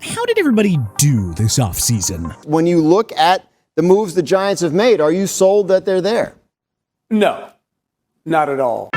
how did everybody do this offseason? When you look at the moves the Giants have made, are you sold that they're there? No, not at all.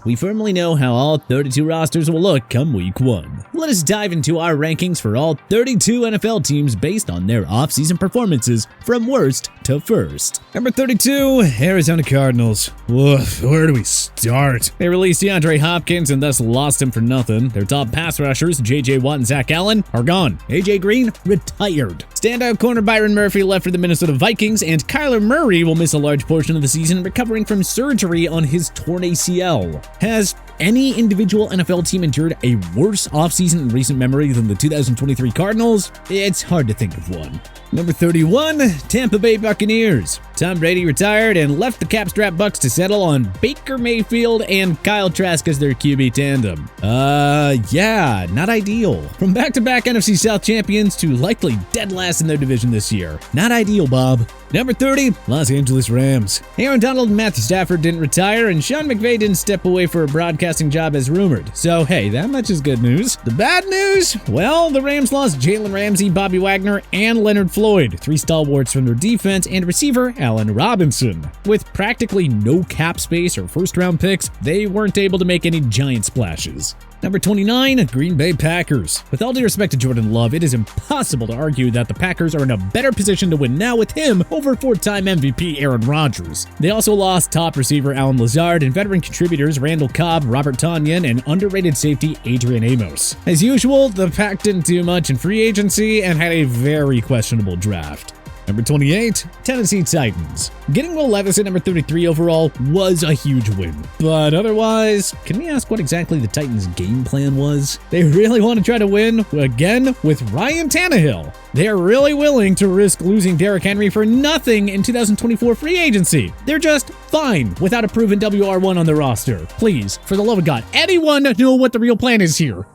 We firmly know how all 32 rosters will look come week 1. Let us dive into our rankings for all 32 NFL teams based on their offseason performances from worst to first. Number 32, Arizona Cardinals. Woof, where do we start? They released DeAndre Hopkins and thus lost him for nothing. Their top pass rushers, J.J. Watt and Zach Allen, are gone. A.J. Green, retired. Standout corner Byron Murphy left for the Minnesota Vikings, and Kyler Murray will miss a large portion of the season recovering from surgery on his torn ACL. Has any individual NFL team endured a worse offseason in recent memory than the 2023 Cardinals? It's hard to think of one. Number 31, Tampa Bay Buccaneers. Tom Brady retired and left the cap-strapped Bucs to settle on Baker Mayfield and Kyle Trask as their QB tandem. Yeah, not ideal. From back-to-back NFC South champions to likely dead last in their division this year. Not ideal, Bob. Number 30, Los Angeles Rams. Aaron Donald and Matthew Stafford didn't retire, and Sean McVay didn't step away for a broadcasting job as rumored. So, hey, that much is good news. The bad news? Well, the Rams lost Jalen Ramsey, Bobby Wagner, and Leonard Floyd, 3 stalwarts from their defense, and receiver Allen Robinson. With practically no cap space or first-round picks, they weren't able to make any giant splashes. Number 29, Green Bay Packers. With all due respect to Jordan Love, it is impossible to argue that the Packers are in a better position to win now with him over 4-time MVP Aaron Rodgers. They also lost top receiver Allen Lazard and veteran contributors Randall Cobb, Robert Tonyan, and underrated safety Adrian Amos. As usual, the Pack didn't do much in free agency and had a very questionable draft. Number 28, Tennessee Titans. Getting Will Levis at number 33 overall was a huge win. But otherwise, can we ask what exactly the Titans' game plan was? They really want to try to win again with Ryan Tannehill. They are really willing to risk losing Derrick Henry for nothing in 2024 free agency. They're just fine without a proven WR1 on their roster. Please, for the love of God, anyone know what the real plan is here?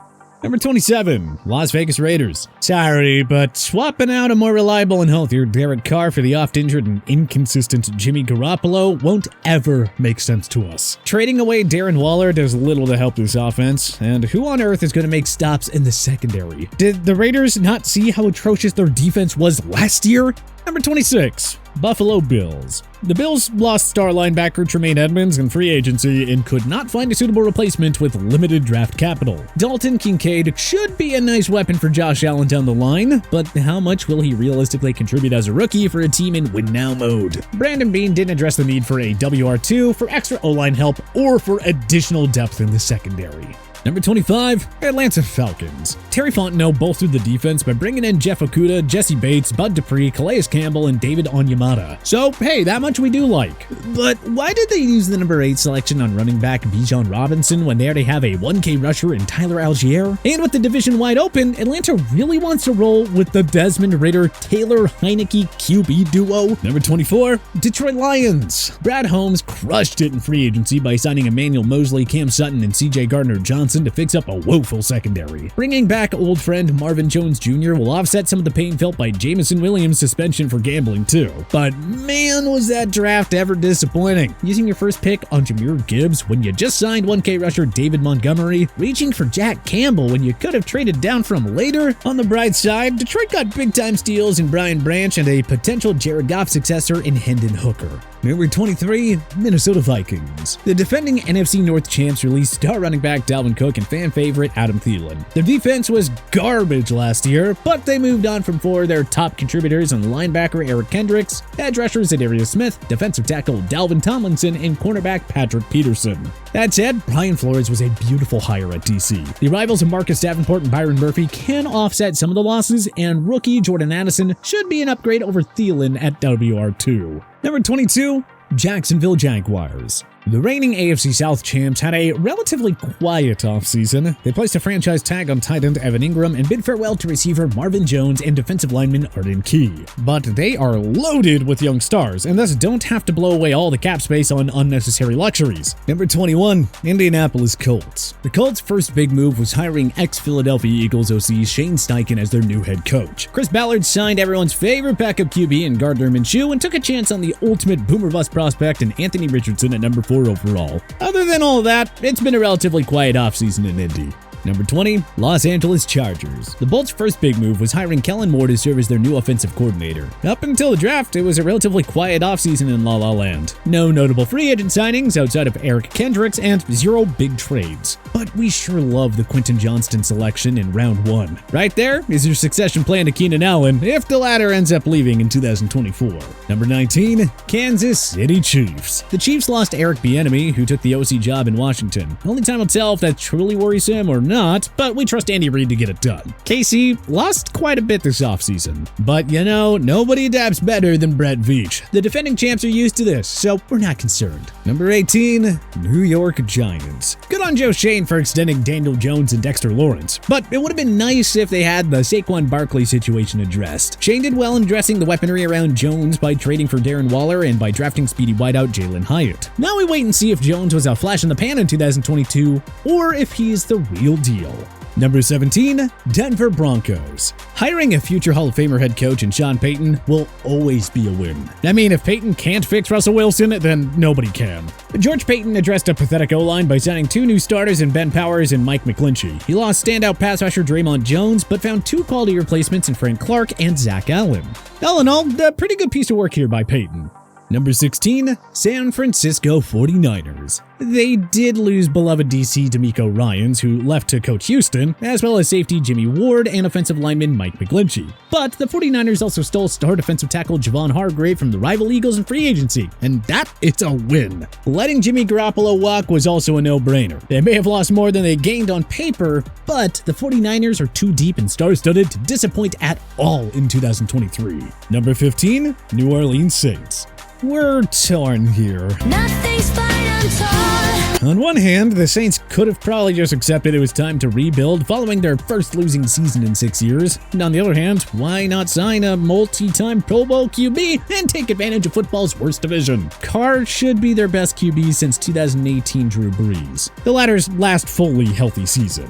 Number 27, Las Vegas Raiders. Sorry, but swapping out a more reliable and healthier Derek Carr for the oft-injured and inconsistent Jimmy Garoppolo won't ever make sense to us. Trading away Darren Waller does little to help this offense, and who on earth is going to make stops in the secondary? Did the Raiders not see how atrocious their defense was last year? Number 26, Buffalo Bills. The Bills lost star linebacker Tremaine Edmonds in free agency and could not find a suitable replacement with limited draft capital. Dalton Kincaid should be a nice weapon for Josh Allen down the line, but how much will he realistically contribute as a rookie for a team in win-now mode? Brandon Beane didn't address the need for a WR2, for extra O-line help, or for additional depth in the secondary. Number 25, Atlanta Falcons. Terry Fontenot bolstered the defense by bringing in Jeff Okudah, Jesse Bates, Bud Dupree, Calais Campbell, and David Onyemata. So, hey, that much we do like. But why did they use the number 8 selection on running back Bijan Robinson when they already have a 1K rusher in Tyler Algier? And with the division wide open, Atlanta really wants to roll with the Desmond Ridder-Taylor Heineke QB duo. Number 24, Detroit Lions. Brad Holmes crushed it in free agency by signing Emmanuel Mosley, Cam Sutton, and CJ Gardner-Johnson to fix up a woeful secondary. Bringing back old friend Marvin Jones Jr. will offset some of the pain felt by Jameson Williams' suspension for gambling too. But man, was that draft ever disappointing. Using your first pick on Jahmyr Gibbs when you just signed 1K rusher David Montgomery, reaching for Jack Campbell when you could have traded down from later. On the bright side, Detroit got big-time steals in Brian Branch and a potential Jared Goff successor in Hendon Hooker. Number 23, Minnesota Vikings. The defending NFC North champs released star running back Dalvin Cook and fan favorite Adam Thielen. Their defense was garbage last year, but they moved on from 4 of their top contributors on linebacker Eric Kendricks, edge rushers Zadarius Smith, defensive tackle Dalvin Tomlinson, and cornerback Patrick Peterson. That said, Brian Flores was a beautiful hire at DC. The arrivals of Marcus Davenport and Byron Murphy can offset some of the losses, and rookie Jordan Addison should be an upgrade over Thielen at WR2. Number 22, Jacksonville Jaguars. The reigning AFC South champs had a relatively quiet offseason. They placed a franchise tag on tight end Evan Ingram and bid farewell to receiver Marvin Jones and defensive lineman Arden Key. But they are loaded with young stars and thus don't have to blow away all the cap space on unnecessary luxuries. Number 21, Indianapolis Colts. The Colts' first big move was hiring ex-Philadelphia Eagles OC Shane Steichen as their new head coach. Chris Ballard signed everyone's favorite backup QB in Gardner Minshew and took a chance on the ultimate boomer bust prospect in Anthony Richardson at number 24 overall. Other than all that, it's been a relatively quiet offseason in Indy. Number 20, Los Angeles Chargers. The Bolts' first big move was hiring Kellen Moore to serve as their new offensive coordinator. Up until the draft, it was a relatively quiet offseason in La La Land. No notable free agent signings outside of Eric Kendricks and 0 big trades. But we sure love the Quentin Johnston selection in round 1. Right there is your succession plan to Keenan Allen if the latter ends up leaving in 2024. Number 19, Kansas City Chiefs. The Chiefs lost Eric Bieniemy, who took the OC job in Washington. Only time will tell if that truly worries him or not, but we trust Andy Reid to get it done. KC lost quite a bit this offseason, but you know, nobody adapts better than Brett Veach. The defending champs are used to this, so we're not concerned. Number 18, New York Giants. Good on Joe Shane for extending Daniel Jones and Dexter Lawrence, but it would have been nice if they had the Saquon Barkley situation addressed. Shane did well in addressing the weaponry around Jones by trading for Darren Waller and by drafting speedy wideout Jalen Hyatt. Now we wait and see if Jones was a flash in the pan in 2022 or if he's the real deal. Number 17, Denver Broncos. Hiring a future Hall of Famer head coach in Sean Payton will always be a win. I mean, if Payton can't fix Russell Wilson, then nobody can. George Payton addressed a pathetic O-line by signing 2 new starters in Ben Powers and Mike McGlinchey. He lost standout pass rusher Draymond Jones, but found 2 quality replacements in Frank Clark and Zach Allen. All in all, a pretty good piece of work here by Payton. Number 16, San Francisco 49ers. They did lose beloved DC DeMeco Ryans, who left to coach Houston, as well as safety Jimmy Ward and offensive lineman Mike McGlinchey. But the 49ers also stole star defensive tackle Javon Hargrave from the rival Eagles in free agency, and that is a win. Letting Jimmy Garoppolo walk was also a no-brainer. They may have lost more than they gained on paper, but the 49ers are too deep and star-studded to disappoint at all in 2023. Number 15, New Orleans Saints. We're torn here. Nothing's fine, I'm torn. On one hand, the Saints could have probably just accepted it was time to rebuild following their first losing season in 6 years. And on the other hand, why not sign a multi-time Pro Bowl QB and take advantage of football's worst division? Carr should be their best QB since 2018 Drew Brees, the latter's last fully healthy season.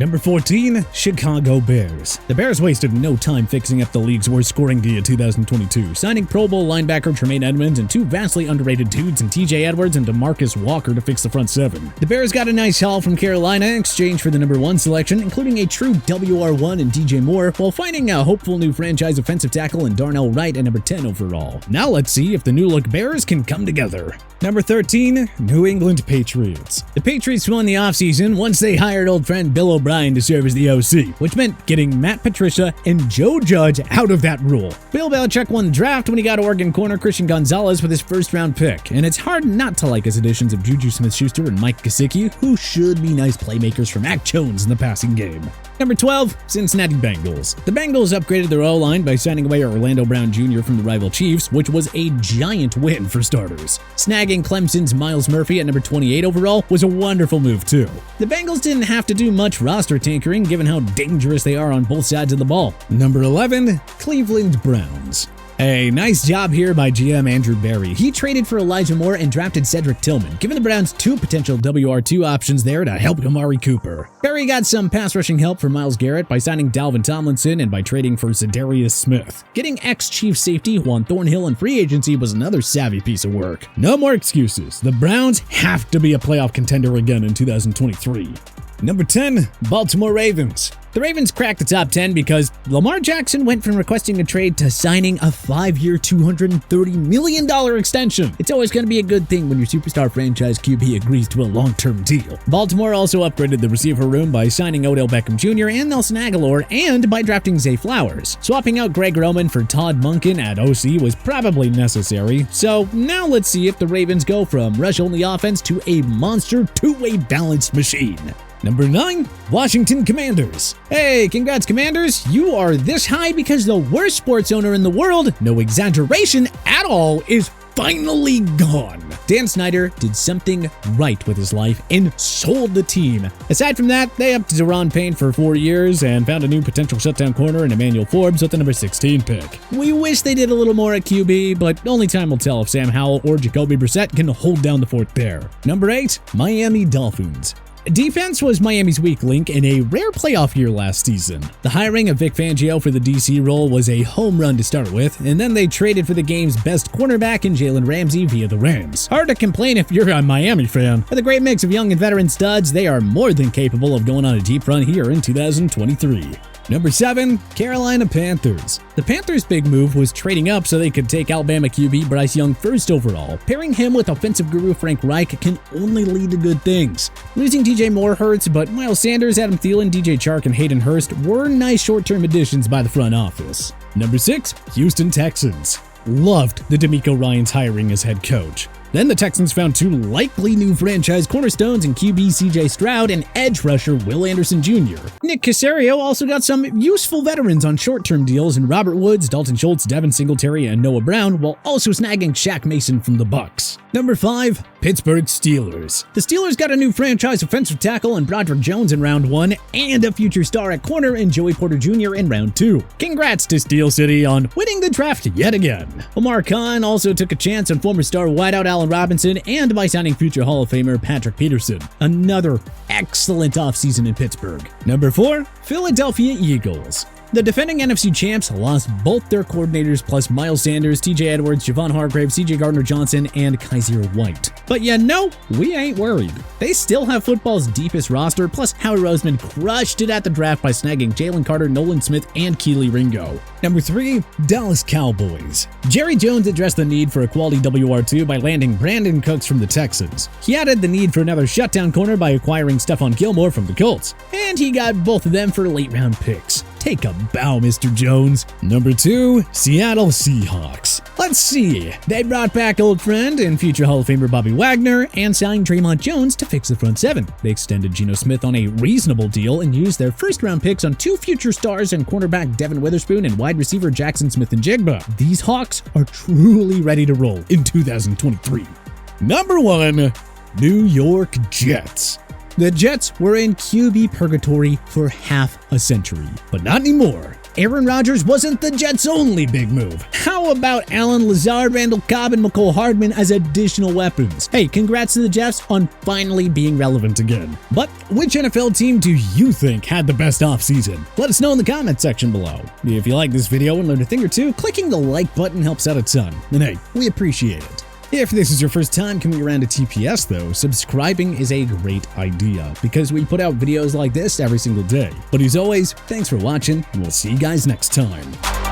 Number 14, Chicago Bears. The Bears wasted no time fixing up the league's worst scoring D in 2022, signing Pro Bowl linebacker Tremaine Edmonds and 2 vastly underrated dudes in TJ Edwards and DeMarcus Walker to fix the front 7. The Bears got a nice haul from Carolina in exchange for the number 1 selection, including a true WR1 in DJ Moore, while finding a hopeful new franchise offensive tackle in Darnell Wright at number 10 overall. Now let's see if the new-look Bears can come together. Number 13, New England Patriots. The Patriots won the offseason once they hired old friend Bill O'Brien to serve as the OC, which meant getting Matt Patricia and Joe Judge out of that rule. Bill Belichick won the draft when he got Oregon corner Christian Gonzalez with his first-round pick, and it's hard not to like his additions of Juju Smith-Schuster and Mike Gesicki, who should be nice playmakers for Mac Jones in the passing game. Number 12, Cincinnati Bengals. The Bengals upgraded their O-line by signing away Orlando Brown Jr. from the rival Chiefs, which was a giant win for starters. Snagging Clemson's Miles Murphy at number 28 overall was a wonderful move too. The Bengals didn't have to do much roster tinkering given how dangerous they are on both sides of the ball. Number 11, Cleveland Browns. A nice job here by GM Andrew Berry. He traded for Elijah Moore and drafted Cedric Tillman, giving the Browns 2 potential WR2 options there to help Amari Cooper. Berry got some pass rushing help from Myles Garrett by signing Dalvin Tomlinson and by trading for Za'Darius Smith. Getting ex-Chief safety Juan Thornhill in free agency was another savvy piece of work. No more excuses. The Browns have to be a playoff contender again in 2023. Number 10, Baltimore Ravens. The Ravens cracked the top 10 because Lamar Jackson went from requesting a trade to signing a 5-year, $230 million extension. It's always going to be a good thing when your superstar franchise QB agrees to a long-term deal. Baltimore also upgraded the receiver room by signing Odell Beckham Jr. and Nelson Aguilar and by drafting Zay Flowers. Swapping out Greg Roman for Todd Monken at OC was probably necessary, so now let's see if the Ravens go from rush-only offense to a monster two-way balanced machine. Number 9, Washington Commanders. Hey, congrats Commanders, you are this high because the worst sports owner in the world, no exaggeration at all, is finally gone. Dan Snyder did something right with his life and sold the team. Aside from that, they upped Deron Payne for 4 years and found a new potential shutdown corner in Emmanuel Forbes with the number 16 pick. We wish they did a little more at QB, but only time will tell if Sam Howell or Jacoby Brissett can hold down the fort there. Number 8, Miami Dolphins. Defense was Miami's weak link in a rare playoff year last season. The hiring of Vic Fangio for the DC role was a home run to start with, and then they traded for the game's best cornerback in Jalen Ramsey via the Rams. Hard to complain if you're a Miami fan. With a great mix of young and veteran studs, they are more than capable of going on a deep run here in 2023. Number 7, Carolina Panthers. The Panthers' big move was trading up so they could take Alabama QB Bryce Young first overall. Pairing him with offensive guru Frank Reich can only lead to good things. Losing DJ Moore hurts, but Miles Sanders, Adam Thielen, DJ Chark, and Hayden Hurst were nice short-term additions by the front office. Number 6, Houston Texans. Loved the D'Amico Ryans hiring as head coach. Then the Texans found 2 likely new franchise cornerstones in QB CJ Stroud and edge rusher Will Anderson Jr. Nick Caserio also got some useful veterans on short-term deals in Robert Woods, Dalton Schultz, Devin Singletary, and Noah Brown, while also snagging Shaq Mason from the Bucs. Number 5, Pittsburgh Steelers. The Steelers got a new franchise offensive tackle in Broderick Jones in round 1 and a future star at corner in Joey Porter Jr. in round 2. Congrats to Steel City on winning the draft yet again. Omar Khan also took a chance on former star wideout Allen Robinson and by signing future Hall of Famer Patrick Peterson. Another excellent offseason in Pittsburgh. Number 4, Philadelphia Eagles. The defending NFC champs lost both their coordinators plus Miles Sanders, TJ Edwards, Javon Hargrave, CJ Gardner-Johnson, and Kaiser White. But yeah, no, we ain't worried. They still have football's deepest roster, plus Howie Roseman crushed it at the draft by snagging Jalen Carter, Nolan Smith, and Keely Ringo. Number 3, Dallas Cowboys. Jerry Jones addressed the need for a quality WR2 by landing Brandon Cooks from the Texans. He added the need for another shutdown corner by acquiring Stephon Gilmore from the Colts. And he got both of them for late-round picks. Take a bow, Mr. Jones. Number 2, Seattle Seahawks. Let's see. They brought back old friend and future Hall of Famer Bobby Wagner and signed Draymond Jones to fix the front 7. They extended Geno Smith on a reasonable deal and used their first-round picks on 2 future stars and cornerback Devin Witherspoon and wide receiver Jackson Smith-Njigba. These Hawks are truly ready to roll in 2023. Number 1, New York Jets. The Jets were in QB purgatory for half a century, but not anymore. Aaron Rodgers wasn't the Jets' only big move. How about Allen Lazard, Randall Cobb, and McCole Hardman as additional weapons? Hey, congrats to the Jets on finally being relevant again. But which NFL team do you think had the best offseason? Let us know in the comment section below. If you like this video and learned a thing or two, clicking the like button helps out a ton. And hey, we appreciate it. If this is your first time coming around to TPS though, subscribing is a great idea because we put out videos like this every single day. But as always, thanks for watching and we'll see you guys next time.